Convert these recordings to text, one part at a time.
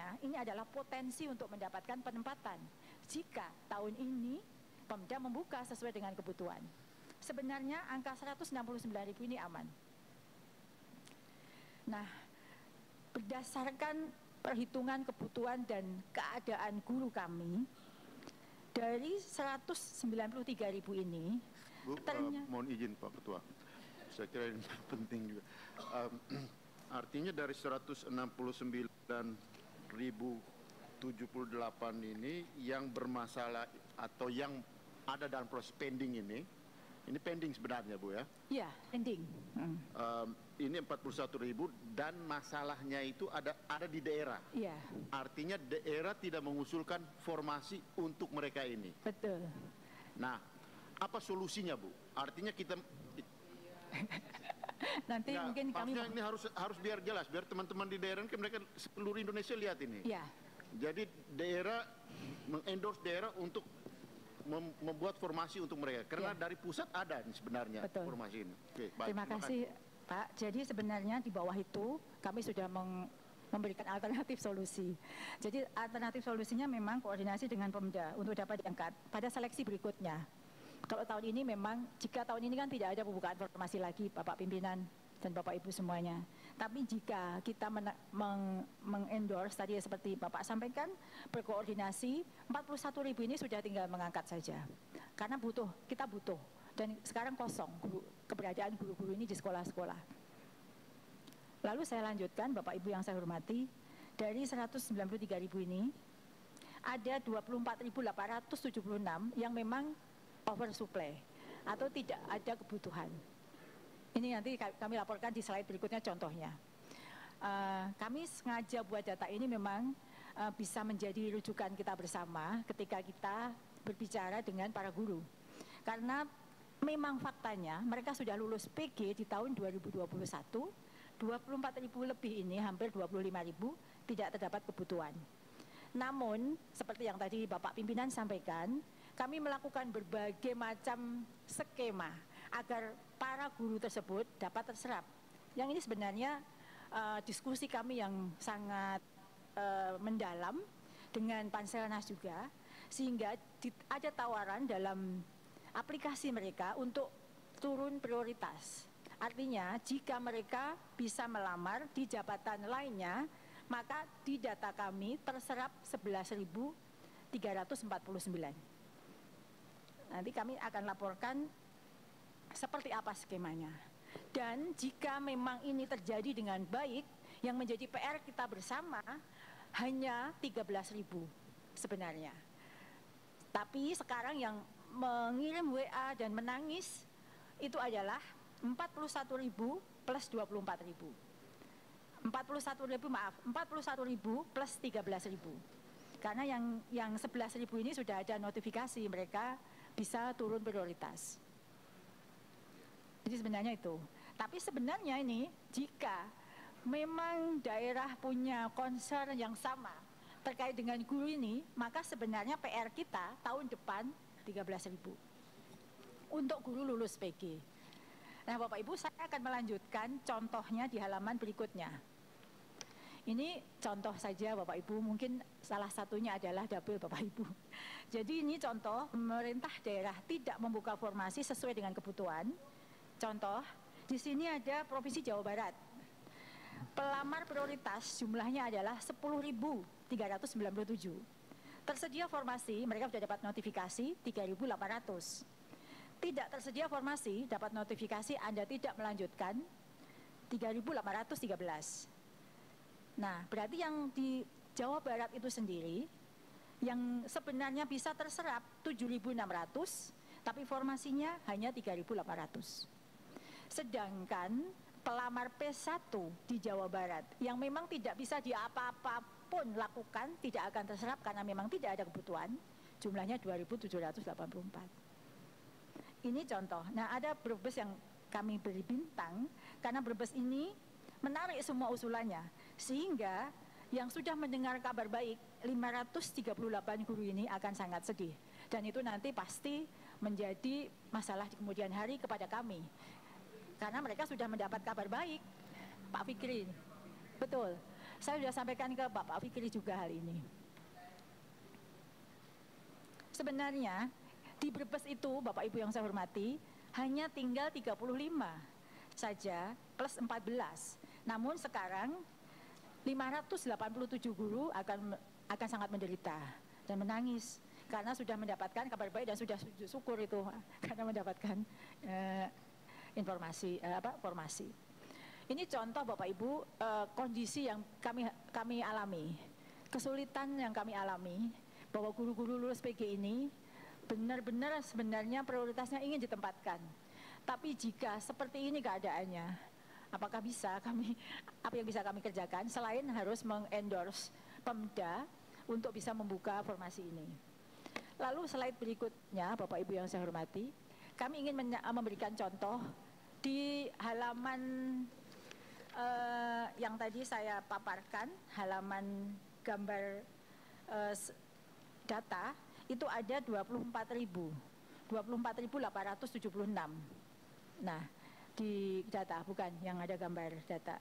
sebenarnya ini adalah potensi untuk mendapatkan penempatan jika tahun ini Pemda membuka sesuai dengan kebutuhan. Sebenarnya angka 169.000 ini aman. Nah, berdasarkan perhitungan kebutuhan dan keadaan guru kami, dari 193.000 ini, Bu, mohon izin Pak Ketua, saya kira ini penting juga. Artinya dari 169.078 ini yang bermasalah atau yang ada dalam proses pending ini pending sebenarnya Bu ya? Iya, pending. Ini 41.000 dan masalahnya itu ada di daerah. Iya. Artinya daerah tidak mengusulkan formasi untuk mereka ini. Betul. Nah, apa solusinya Bu? Artinya kita nanti ya, mungkin kami ini harus biar jelas, biar teman-teman di daerah kan mereka seluruh Indonesia lihat ini. Iya. Jadi daerah mengendorse daerah untuk membuat formasi untuk mereka karena dari pusat ada sebenarnya. Betul. Formasi ini. Oke, baik. Terima kasih Pak. Jadi sebenarnya di bawah itu kami sudah memberikan alternatif solusi. Jadi alternatif solusinya memang koordinasi dengan Pemda untuk dapat diangkat pada seleksi berikutnya. Kalau tahun ini memang, jika tahun ini kan tidak ada pembukaan formasi lagi Bapak Pimpinan dan Bapak Ibu semuanya. Tapi jika kita mengendorse tadi seperti Bapak sampaikan, berkoordinasi, 41.000 ini sudah tinggal mengangkat saja. Karena kita butuh. Dan sekarang kosong keberadaan guru-guru ini di sekolah-sekolah. Lalu saya lanjutkan, Bapak Ibu yang saya hormati, dari 193.000 ini, ada 24.876 yang memang oversupply atau tidak ada kebutuhan. Ini nanti kami laporkan di slide berikutnya contohnya. Kami sengaja buat data ini memang bisa menjadi rujukan kita bersama ketika kita berbicara dengan para guru. Karena memang faktanya mereka sudah lulus PG di tahun 2021, 24.000 lebih ini, hampir 25.000 tidak terdapat kebutuhan. Namun, seperti yang tadi Bapak Pimpinan sampaikan, kami melakukan berbagai macam skema agar para guru tersebut dapat terserap. Yang ini sebenarnya diskusi kami yang sangat mendalam dengan Panselnas juga, sehingga ada tawaran dalam aplikasi mereka untuk turun prioritas. Artinya jika mereka bisa melamar di jabatan lainnya, maka di data kami terserap 11.349. Nanti kami akan laporkan seperti apa skemanya. Dan jika memang ini terjadi dengan baik, yang menjadi PR kita bersama hanya 13.000 sebenarnya. Tapi sekarang yang mengirim WA dan menangis itu adalah 41.000 plus 24.000. 41.000 plus 13.000. Karena yang 11.000 ini sudah ada notifikasi mereka bisa turun prioritas. Jadi sebenarnya itu. Tapi sebenarnya ini jika memang daerah punya concern yang sama terkait dengan guru ini, maka sebenarnya PR kita tahun depan 13.000 untuk guru lulus PG. Nah Bapak Ibu, saya akan melanjutkan contohnya di halaman berikutnya. Ini contoh saja Bapak Ibu, mungkin salah satunya adalah dapil Bapak Ibu. Jadi ini contoh pemerintah daerah tidak membuka formasi sesuai dengan kebutuhan. Contoh, di sini ada Provinsi Jawa Barat. Pelamar prioritas jumlahnya adalah 10.397. Tersedia formasi, mereka sudah dapat notifikasi 3.800. Tidak tersedia formasi, dapat notifikasi Anda tidak melanjutkan 3.813. Nah, berarti yang di Jawa Barat itu sendiri, yang sebenarnya bisa terserap 7.600, tapi formasinya hanya 3.800. Sedangkan pelamar P1 di Jawa Barat, yang memang tidak bisa apa-apapun lakukan, tidak akan terserap karena memang tidak ada kebutuhan, jumlahnya 2.784. Ini contoh. Nah, ada Brebes yang kami beri bintang, karena Brebes ini menarik semua usulannya. Sehingga yang sudah mendengar kabar baik 538 guru ini akan sangat sedih. Dan itu nanti pasti menjadi masalah di kemudian hari kepada kami. Karena mereka sudah mendapat kabar baik, Pak Fikri. Betul. Saya sudah sampaikan ke Bapak Fikri juga hal ini. Sebenarnya di Brebes itu, Bapak Ibu yang saya hormati, hanya tinggal 35 saja plus 14. Namun sekarang 587 guru akan sangat menderita dan menangis karena sudah mendapatkan kabar baik dan sudah syukur itu karena mendapatkan formasi. Ini contoh Bapak Ibu kondisi yang kami alami, kesulitan yang kami alami, bahwa guru-guru lulus PG ini benar-benar sebenarnya prioritasnya ingin ditempatkan. Tapi jika seperti ini keadaannya, apakah apa yang bisa kami kerjakan selain harus mengendorse Pemda untuk bisa membuka formasi ini. Lalu slide berikutnya, Bapak Ibu yang saya hormati, kami ingin memberikan contoh di halaman yang tadi saya paparkan, halaman gambar data, itu ada 24.876. Nah, di data, bukan yang ada gambar data.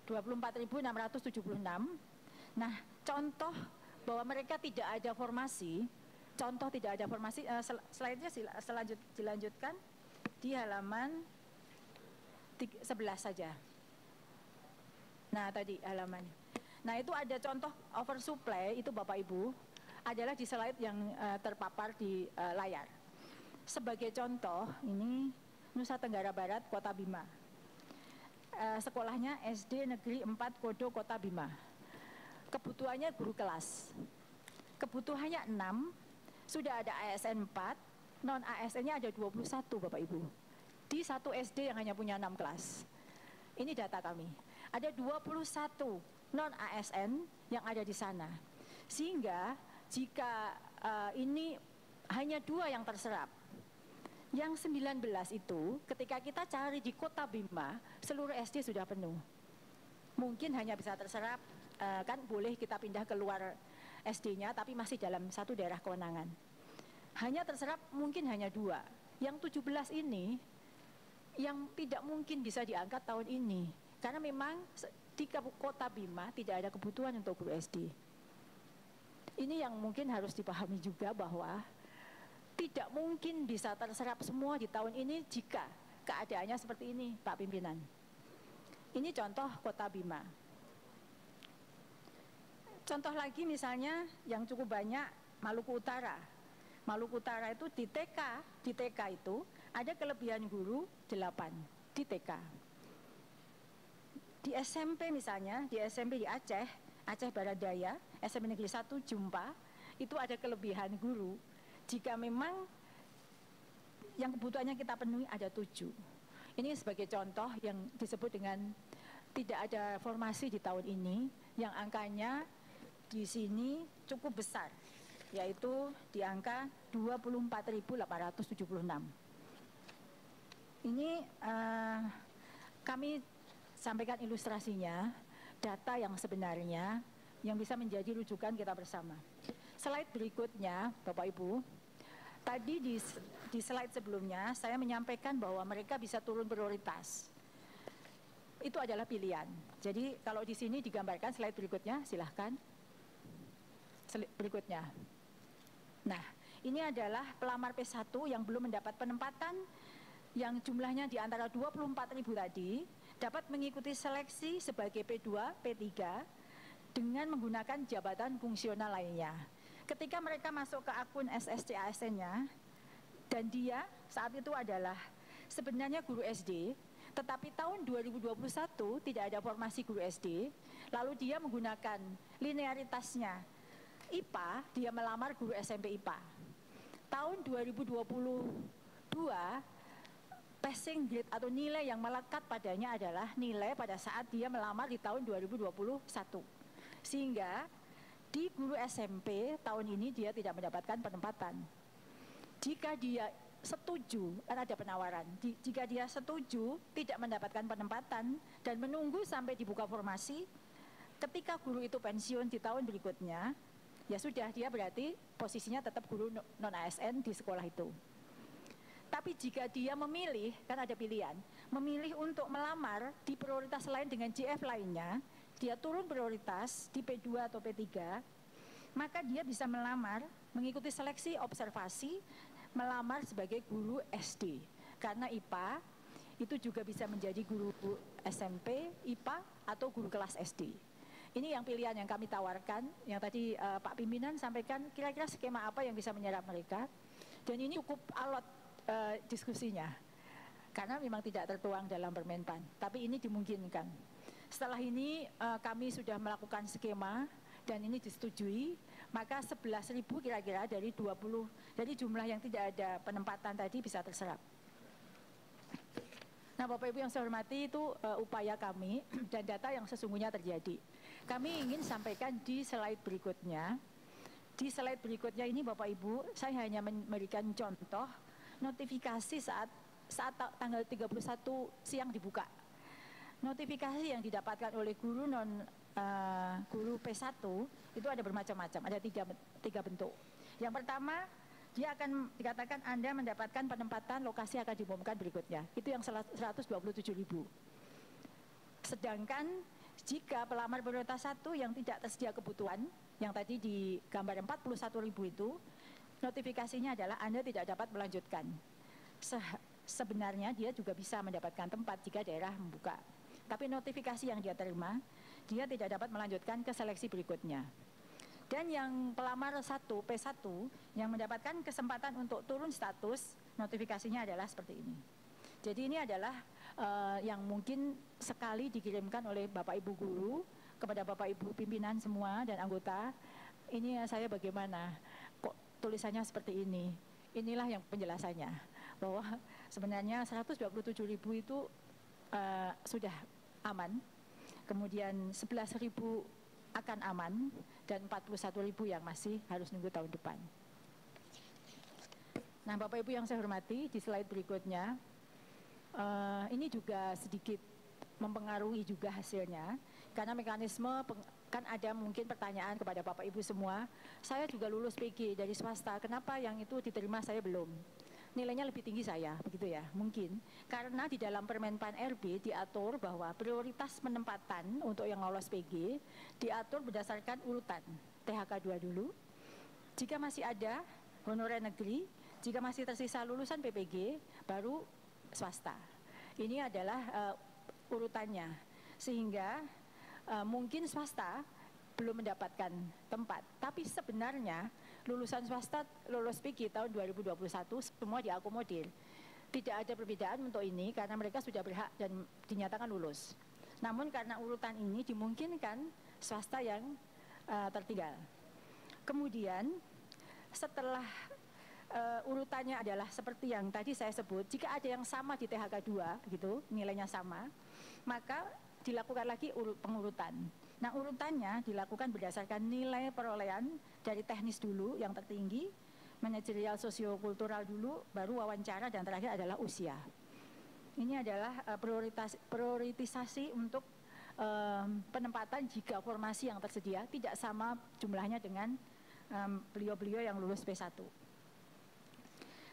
24.676. Nah, contoh bahwa mereka tidak ada formasi, slide-nya dilanjutkan di halaman 11 saja. Nah, tadi halamannya. Nah, itu ada contoh oversupply, itu Bapak Ibu, adalah di slide yang terpapar di layar. Sebagai contoh, ini Nusa Tenggara Barat, Kota Bima. Sekolahnya SD Negeri 4 Kodo, Kota Bima. Kebutuhannya guru kelas. Kebutuhannya 6, sudah ada ASN 4, non ASN-nya ada 21 Bapak Ibu. Di satu SD yang hanya punya 6 kelas. Ini data kami. Ada 21 non ASN yang ada di sana. Sehingga jika ini hanya 2 yang terserap, yang 19 itu ketika kita cari di Kota Bima, seluruh SD sudah penuh. Mungkin hanya bisa terserap, kan boleh kita pindah keluar SD-nya, tapi masih dalam satu daerah kewenangan. Hanya terserap mungkin hanya 2. Yang 17 ini yang tidak mungkin bisa diangkat tahun ini, karena memang di Kota Bima tidak ada kebutuhan untuk guru SD. Ini yang mungkin harus dipahami juga, bahwa tidak mungkin bisa terserap semua di tahun ini jika keadaannya seperti ini, Pak Pimpinan. Ini contoh Kota Bima. Contoh lagi misalnya yang cukup banyak, Maluku Utara. Maluku Utara itu di TK itu ada kelebihan guru 8 di TK. Di SMP misalnya, di SMP di Aceh Barat Daya, SMP Negeri 1 Jumpa, itu ada kelebihan guru. Jika memang yang kebutuhannya kita penuhi ada 7. Ini sebagai contoh yang disebut dengan tidak ada formasi di tahun ini, yang angkanya di sini cukup besar, yaitu di angka 24.876. Ini kami sampaikan ilustrasinya, data yang sebenarnya yang bisa menjadi rujukan kita bersama. Slide berikutnya, Bapak Ibu, tadi di slide sebelumnya saya menyampaikan bahwa mereka bisa turun prioritas. Itu adalah pilihan. Jadi kalau di sini digambarkan slide berikutnya, silahkan. Berikutnya. Nah, ini adalah pelamar P1 yang belum mendapat penempatan, yang jumlahnya di antara 24.000 tadi, dapat mengikuti seleksi sebagai P2, P3 dengan menggunakan jabatan fungsional lainnya. Ketika mereka masuk ke akun SSC ASN-nya, dan dia saat itu adalah sebenarnya guru SD, tetapi tahun 2021 tidak ada formasi guru SD, lalu dia menggunakan linearitasnya IPA, dia melamar guru SMP IPA. Tahun 2022, passing grade atau nilai yang melekat padanya adalah nilai pada saat dia melamar di tahun 2021. Sehingga di guru SMP tahun ini dia tidak mendapatkan penempatan. Jika dia setuju, kan ada penawaran, jika dia setuju tidak mendapatkan penempatan dan menunggu sampai dibuka formasi, ketika guru itu pensiun di tahun berikutnya, ya sudah, dia berarti posisinya tetap guru non-ASN di sekolah itu. Tapi jika dia memilih, kan ada pilihan, memilih untuk melamar di prioritas lain dengan JF lainnya, dia turun prioritas di P2 atau P3, maka dia bisa melamar, mengikuti seleksi observasi, melamar sebagai guru SD. Karena IPA itu juga bisa menjadi guru SMP, IPA, atau guru kelas SD. Ini yang pilihan yang kami tawarkan, yang tadi Pak Pimpinan sampaikan kira-kira skema apa yang bisa menyerap mereka. Dan ini cukup alot diskusinya, karena memang tidak tertuang dalam Permenpan, tapi ini dimungkinkan. Setelah ini kami sudah melakukan skema, dan ini disetujui, maka 11.000 kira-kira dari 20, dari jumlah yang tidak ada penempatan tadi bisa terserap. Nah, Bapak Ibu yang saya hormati, itu upaya kami dan data yang sesungguhnya terjadi. Kami ingin sampaikan di slide berikutnya. Di slide berikutnya ini Bapak Ibu, saya hanya memberikan contoh notifikasi saat tanggal 31 siang dibuka. Notifikasi yang didapatkan oleh guru guru P1 itu ada bermacam-macam, ada tiga bentuk. Yang pertama, dia akan dikatakan Anda mendapatkan penempatan, lokasi akan diumumkan berikutnya. Itu yang 127.000. Sedangkan jika pelamar prioritas 1 yang tidak tersedia kebutuhan, yang tadi di gambar 41.000 itu, notifikasinya adalah Anda tidak dapat melanjutkan. Sebenarnya dia juga bisa mendapatkan tempat jika daerah membuka. Tapi notifikasi yang dia terima, dia tidak dapat melanjutkan ke seleksi berikutnya. Dan yang pelamar P1 yang mendapatkan kesempatan untuk turun status, notifikasinya adalah seperti ini. Jadi ini adalah yang mungkin sekali dikirimkan oleh Bapak Ibu guru kepada Bapak Ibu pimpinan semua dan anggota. Ini saya bagaimana, kok tulisannya seperti ini. Inilah yang penjelasannya, bahwa sebenarnya 127.000 itu sudah aman, kemudian 11.000 akan aman, dan 41.000 yang masih harus nunggu tahun depan. Nah, Bapak Ibu yang saya hormati, di slide berikutnya, ini juga sedikit mempengaruhi juga hasilnya, karena mekanisme, kan ada mungkin pertanyaan kepada Bapak Ibu semua, saya juga lulus PG dari swasta, kenapa yang itu diterima saya belum? Nilainya lebih tinggi saya, begitu ya, mungkin. Karena di dalam Permenpan RB diatur bahwa prioritas penempatan untuk yang lolos PG diatur berdasarkan urutan. THK 2 dulu, jika masih ada honorer negeri, jika masih tersisa lulusan PPG, baru swasta. Ini adalah urutannya, sehingga mungkin swasta belum mendapatkan tempat, tapi sebenarnya lulusan swasta lolos PG tahun 2021 semua diakomodir. Tidak ada perbedaan untuk ini karena mereka sudah berhak dan dinyatakan lulus. Namun karena urutan ini dimungkinkan swasta yang tertinggal. Kemudian setelah urutannya adalah seperti yang tadi saya sebut, jika ada yang sama di THK 2 gitu, nilainya sama, maka dilakukan lagi pengurutan. Nah, urutannya dilakukan berdasarkan nilai perolehan dari teknis dulu yang tertinggi, manajerial sosiokultural dulu, baru wawancara, dan terakhir adalah usia. Ini adalah prioritisasi untuk penempatan jika formasi yang tersedia tidak sama jumlahnya dengan beliau-beliau yang lulus P1.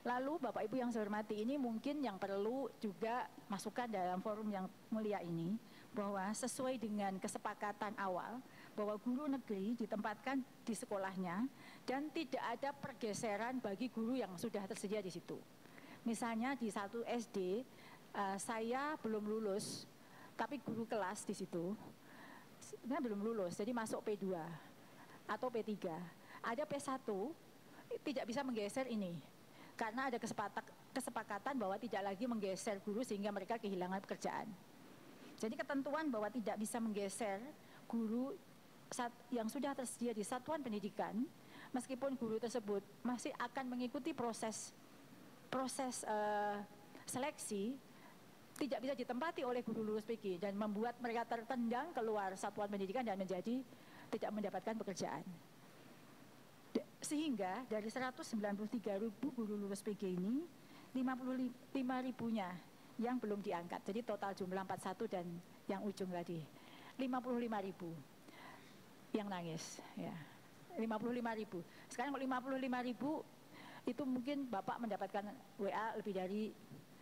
Lalu Bapak Ibu yang saya hormati, ini mungkin yang perlu juga masukkan dalam forum yang mulia ini, bahwa sesuai dengan kesepakatan awal bahwa guru negeri ditempatkan di sekolahnya dan tidak ada pergeseran bagi guru yang sudah tersedia di situ. Misalnya di satu SD saya belum lulus, tapi guru kelas di situ sebenarnya belum lulus, jadi masuk P2 atau P3. Ada P1 tidak bisa menggeser ini karena ada kesepakatan bahwa tidak lagi menggeser guru sehingga mereka kehilangan pekerjaan. Jadi ketentuan bahwa tidak bisa menggeser guru yang sudah tersedia di satuan pendidikan, meskipun guru tersebut masih akan mengikuti proses seleksi, tidak bisa ditempati oleh guru lulus PG dan membuat mereka tertendang keluar satuan pendidikan dan menjadi tidak mendapatkan pekerjaan. Sehingga dari 193.000 guru lulus PG ini, 55.000-nya yang belum diangkat. Jadi total jumlah 41 dan yang ujung tadi 55.000 yang nangis ya. 55.000. Sekarang kalau 55.000 itu mungkin Bapak mendapatkan WA lebih dari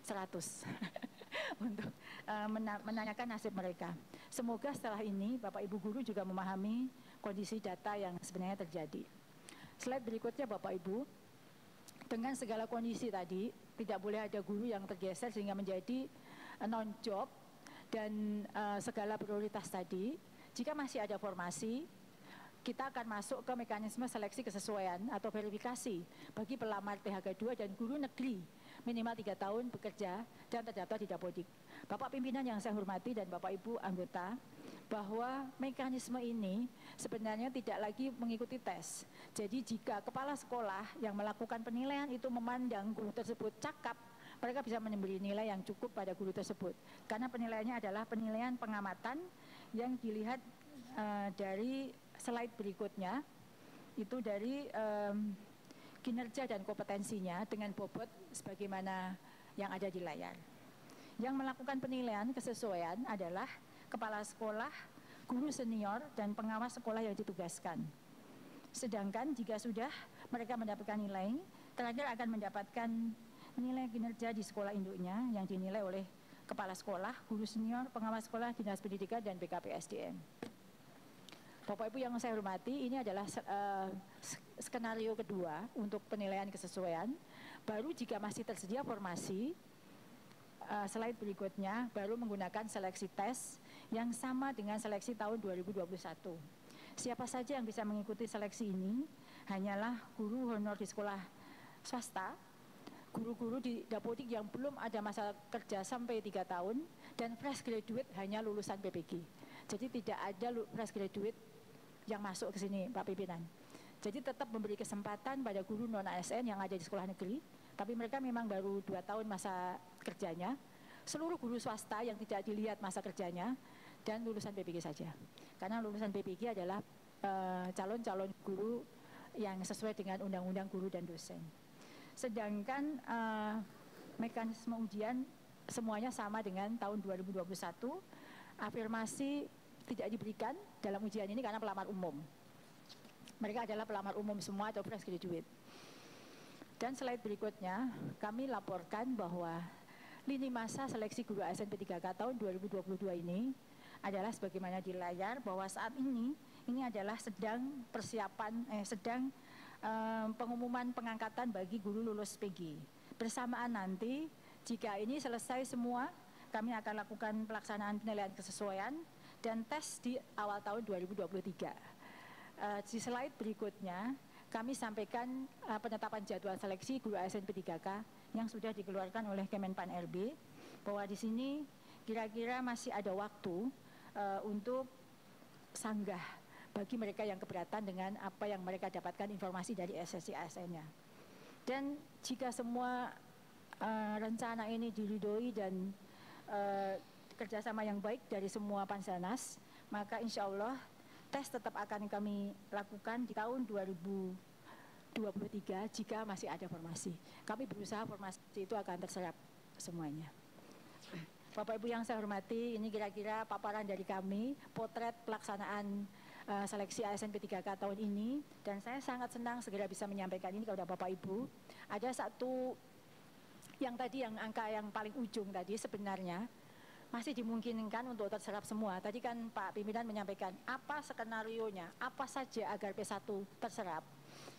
100 untuk menanyakan nasib mereka. Semoga setelah ini Bapak Ibu guru juga memahami kondisi data yang sebenarnya terjadi. Slide berikutnya Bapak Ibu, dengan segala kondisi tadi, tidak boleh ada guru yang tergeser sehingga menjadi non-job dan segala prioritas tadi. Jika masih ada formasi, kita akan masuk ke mekanisme seleksi kesesuaian atau verifikasi bagi pelamar PHK 2 dan guru negeri minimal 3 tahun bekerja dan terdaftar di Dapodik. Bapak pimpinan yang saya hormati dan Bapak Ibu anggota, bahwa mekanisme ini sebenarnya tidak lagi mengikuti tes. Jadi jika kepala sekolah yang melakukan penilaian itu memandang guru tersebut cakap, mereka bisa memberi nilai yang cukup pada guru tersebut. Karena penilaiannya adalah penilaian pengamatan yang dilihat dari slide berikutnya, itu dari kinerja dan kompetensinya dengan bobot sebagaimana yang ada di layar. Yang melakukan penilaian kesesuaian adalah kepala sekolah, guru senior, dan pengawas sekolah yang ditugaskan. Sedangkan jika sudah mereka mendapatkan nilai, terakhir akan mendapatkan nilai kinerja di sekolah induknya yang dinilai oleh kepala sekolah, guru senior, pengawas sekolah, dinas pendidikan, dan BKPSDM. Bapak Ibu yang saya hormati, ini adalah skenario kedua untuk penilaian kesesuaian. Baru jika masih tersedia formasi, slide berikutnya baru menggunakan seleksi tes yang sama dengan seleksi tahun 2021. Siapa saja yang bisa mengikuti seleksi ini hanyalah guru honor di sekolah swasta, guru-guru di Dapodik yang belum ada masa kerja sampai 3 tahun, dan fresh graduate hanya lulusan PPG. Jadi tidak ada fresh graduate yang masuk ke sini, Pak Pimpinan. Jadi tetap memberi kesempatan pada guru non-ASN yang ada di sekolah negeri, tapi mereka memang baru 2 tahun masa kerjanya. Seluruh guru swasta yang tidak dilihat masa kerjanya, dan lulusan PPG saja. Karena lulusan PPG adalah calon-calon guru yang sesuai dengan Undang-Undang Guru dan Dosen. Sedangkan mekanisme ujian semuanya sama dengan tahun 2021, afirmasi tidak diberikan dalam ujian ini karena pelamar umum. Mereka adalah pelamar umum semua atau fresh graduate. Dan slide berikutnya, kami laporkan bahwa lini masa seleksi guru ASN P3K tahun 2022 ini adalah sebagaimana di layar, bahwa saat ini adalah sedang pengumuman pengangkatan bagi guru lulus PG. Bersamaan nanti, jika ini selesai semua, kami akan lakukan pelaksanaan penilaian kesesuaian dan tes di awal tahun 2023. Di slide berikutnya, kami sampaikan penetapan jadwal seleksi guru ASN P3K yang sudah dikeluarkan oleh Kemenpan RB, bahwa di sini kira-kira masih ada waktu untuk sanggah bagi mereka yang keberatan dengan apa yang mereka dapatkan informasi dari SSC ASN-nya. Dan jika semua rencana ini diridhoi dan kerjasama yang baik dari semua Panselnas, maka insya Allah tes tetap akan kami lakukan di tahun 2023 jika masih ada formasi. Kami berusaha formasi itu akan terserap semuanya. Bapak Ibu yang saya hormati, ini kira-kira paparan dari kami, potret pelaksanaan seleksi ASN P3K tahun ini, dan saya sangat senang segera bisa menyampaikan ini kepada Bapak Ibu. Ada satu yang tadi, yang angka yang paling ujung tadi sebenarnya masih dimungkinkan untuk terserap semua. Tadi kan Pak Pimpinan menyampaikan apa skenarionya, apa saja agar P1 terserap.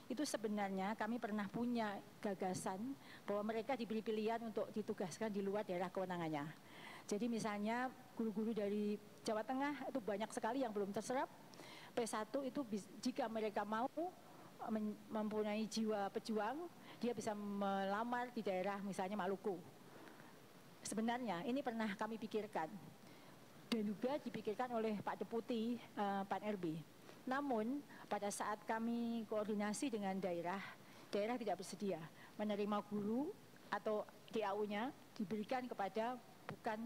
Itu sebenarnya kami pernah punya gagasan bahwa mereka diberi pilihan untuk ditugaskan di luar daerah kewenangannya. Jadi misalnya guru-guru dari Jawa Tengah itu banyak sekali yang belum terserap. P1 itu jika mereka mau mempunyai jiwa pejuang, dia bisa melamar di daerah misalnya Maluku. Sebenarnya ini pernah kami pikirkan dan juga dipikirkan oleh Pak Deputi Pan RB. Namun pada saat kami koordinasi dengan daerah tidak bersedia menerima guru atau DAU-nya diberikan kepada bukan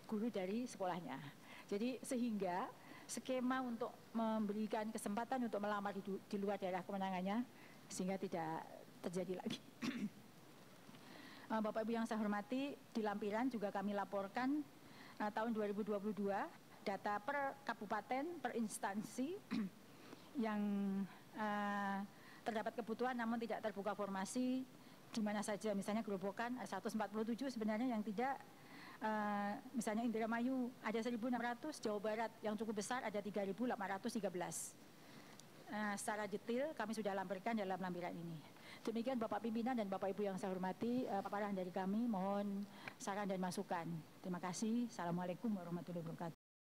guru dari sekolahnya. Jadi sehingga skema untuk memberikan kesempatan untuk melamar di luar daerah kewenangannya sehingga tidak terjadi lagi. Bapak Ibu yang saya hormati, di lampiran juga kami laporkan tahun 2022 data per kabupaten, per instansi yang terdapat kebutuhan namun tidak terbuka formasi di mana saja. Misalnya Gerobokan 147 sebenarnya yang tidak misalnya Indramayu ada 1.600, Jawa Barat yang cukup besar ada 3.813. Secara detail kami sudah lampiran dalam lampiran ini. Demikian Bapak Pimpinan dan Bapak Ibu yang saya hormati, paparan dari kami, mohon saran dan masukan. Terima kasih. Assalamualaikum warahmatullahi wabarakatuh.